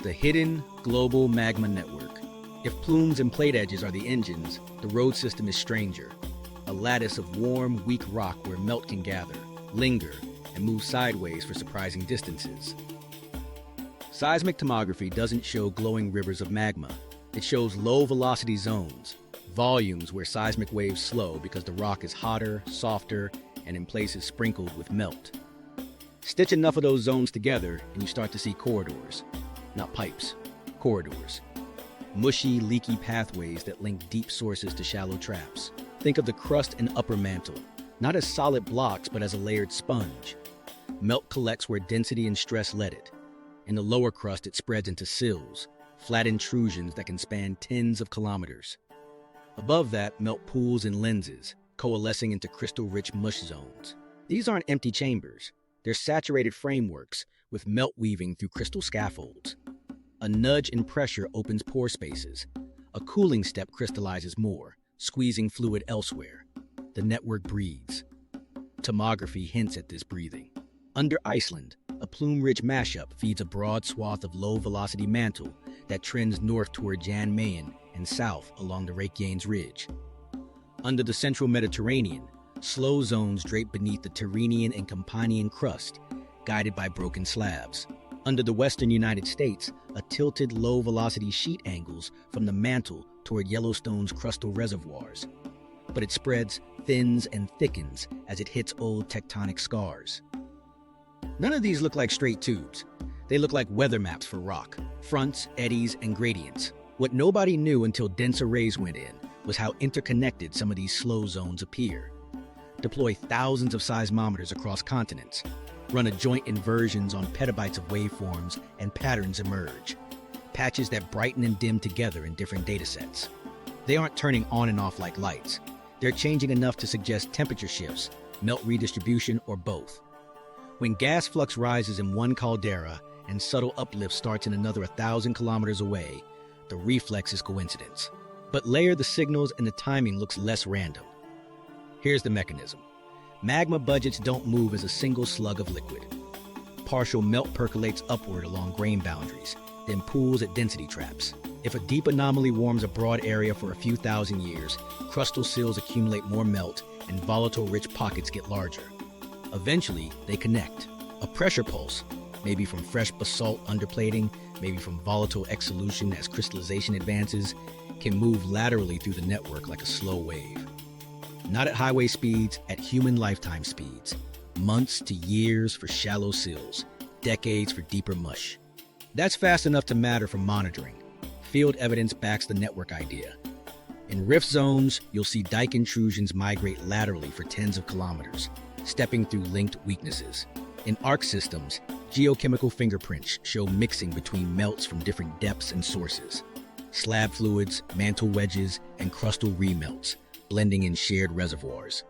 The Hidden Magma Network. If plumes and plate edges are the engines, the road system is stranger. A lattice of warm, weak rock where melt can gather, linger, and move sideways for surprising distances. Seismic tomography doesn't show glowing rivers of magma. It shows low-velocity zones, volumes where seismic waves slow because the rock is hotter, softer, and in places sprinkled with melt. Stitch enough of those zones together and you start to see corridors. Not pipes, corridors. Mushy, leaky pathways that link deep sources to shallow traps. Think of the crust and upper mantle, not as solid blocks but as a layered sponge. Melt collects where density and stress let it. In the lower crust, it spreads into sills, flat intrusions that can span tens of kilometers. Above that, melt pools and lenses, coalescing into crystal-rich mush zones. These aren't empty chambers. They're saturated frameworks with melt weaving through crystal scaffolds. A nudge in pressure opens pore spaces. A cooling step crystallizes more, squeezing fluid elsewhere. The network breathes. Tomography hints at this breathing. Under Iceland, a plume-rich mashup feeds a broad swath of low-velocity mantle that trends north toward Jan Mayen and south along the Reykjanes Ridge. Under the central Mediterranean, slow zones drape beneath the Tyrrhenian and Campanian crust, guided by broken slabs. Under the western United States, a tilted low-velocity sheet angles from the mantle toward Yellowstone's crustal reservoirs. But it spreads, thins, and thickens as it hits old tectonic scars. None of these look like straight tubes. They look like weather maps for rock, fronts, eddies, and gradients. What nobody knew until dense arrays went in was how interconnected some of these slow zones appear. Deploy thousands of seismometers across continents. Run adjoint inversions on petabytes of waveforms, and patterns emerge. Patches that brighten and dim together in different datasets. They aren't turning on and off like lights. They're changing enough to suggest temperature shifts, melt redistribution, or both. When gas flux rises in one caldera and subtle uplift starts in another 1,000 kilometers away, the reflex is coincidence. But layer the signals and the timing looks less random. Here's the mechanism. Magma budgets don't move as a single slug of liquid. Partial melt percolates upward along grain boundaries, then pools at density traps. If a deep anomaly warms a broad area for a few thousand years, crustal sills accumulate more melt and volatile-rich pockets get larger. Eventually, they connect. A pressure pulse, maybe from fresh basalt underplating, maybe from volatile exsolution as crystallization advances, can move laterally through the network like a slow wave. Not at highway speeds, at human lifetime speeds. Months to years for shallow sills, decades for deeper mush. That's fast enough to matter for monitoring. Field evidence backs the network idea. In rift zones, you'll see dike intrusions migrate laterally for tens of kilometers, stepping through linked weaknesses. In arc systems, geochemical fingerprints show mixing between melts from different depths and sources. Slab fluids, mantle wedges, and crustal remelts, blending in shared reservoirs.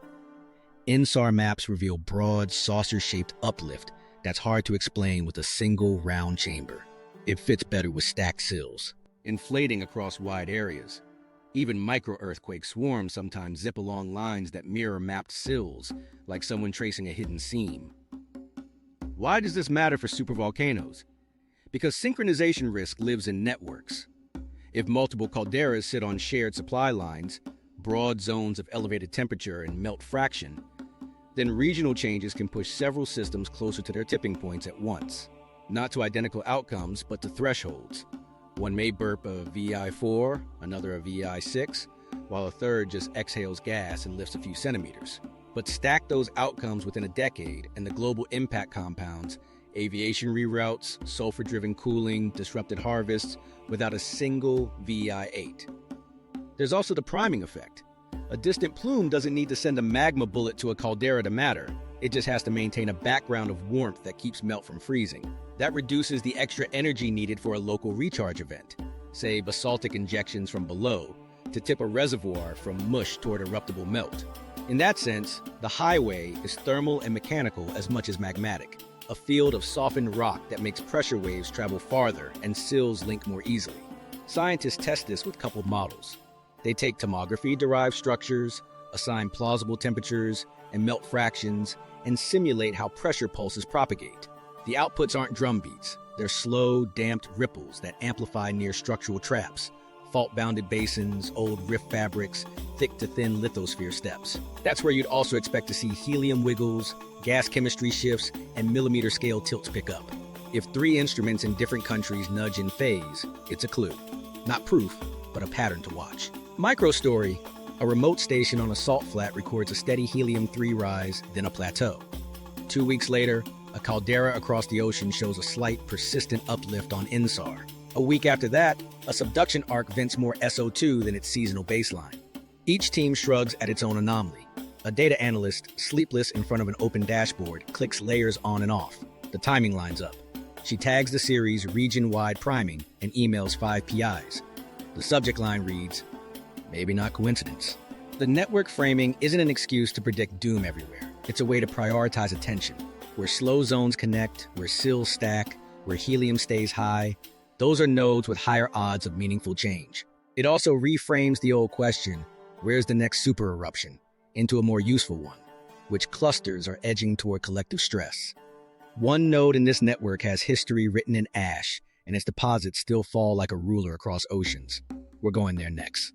INSAR maps reveal broad, saucer-shaped uplift that's hard to explain with a single round chamber. It fits better with stacked sills, inflating across wide areas. Even micro-earthquake swarms sometimes zip along lines that mirror mapped sills, like someone tracing a hidden seam. Why does this matter for supervolcanoes? Because synchronization risk lives in networks. If multiple calderas sit on shared supply lines, broad zones of elevated temperature and melt fraction, then regional changes can push several systems closer to their tipping points at once. Not to identical outcomes, but to thresholds. One may burp a VI4, another a VI6, while a third just exhales gas and lifts a few centimeters. But stack those outcomes within a decade, and the global impact compounds, aviation reroutes, sulfur-driven cooling, disrupted harvests, without a single VI8. There's also the priming effect. A distant plume doesn't need to send a magma bullet to a caldera to matter. It just has to maintain a background of warmth that keeps melt from freezing. That reduces the extra energy needed for a local recharge event, say basaltic injections from below, to tip a reservoir from mush toward eruptible melt. In that sense, the highway is thermal and mechanical as much as magmatic, a field of softened rock that makes pressure waves travel farther and sills link more easily. Scientists test this with coupled models. They take tomography-derived structures, assign plausible temperatures and melt fractions, and simulate how pressure pulses propagate. The outputs aren't drum beats. They're slow, damped ripples that amplify near structural traps, fault-bounded basins, old rift fabrics, thick to thin lithosphere steps. That's where you'd also expect to see helium wiggles, gas chemistry shifts, and millimeter-scale tilts pick up. If 3 instruments in different countries nudge in phase, it's a clue. Not proof, but a pattern to watch. Microstory: a remote station on a salt flat records a steady helium-3 rise, then a plateau. 2 weeks later, a caldera across the ocean shows a slight, persistent uplift on INSAR. A week after that, a subduction arc vents more SO2 than its seasonal baseline. Each team shrugs at its own anomaly. A data analyst, sleepless in front of an open dashboard, clicks layers on and off. The timing lines up. She tags the series region-wide priming and emails 5 PIs. The subject line reads, "Maybe not coincidence." The network framing isn't an excuse to predict doom everywhere. It's a way to prioritize attention. Where slow zones connect, where sills stack, where helium stays high, those are nodes with higher odds of meaningful change. It also reframes the old question, where's the next super eruption, into a more useful one, which clusters are edging toward collective stress. One node in this network has history written in ash, and its deposits still fall like a ruler across oceans. We're going there next.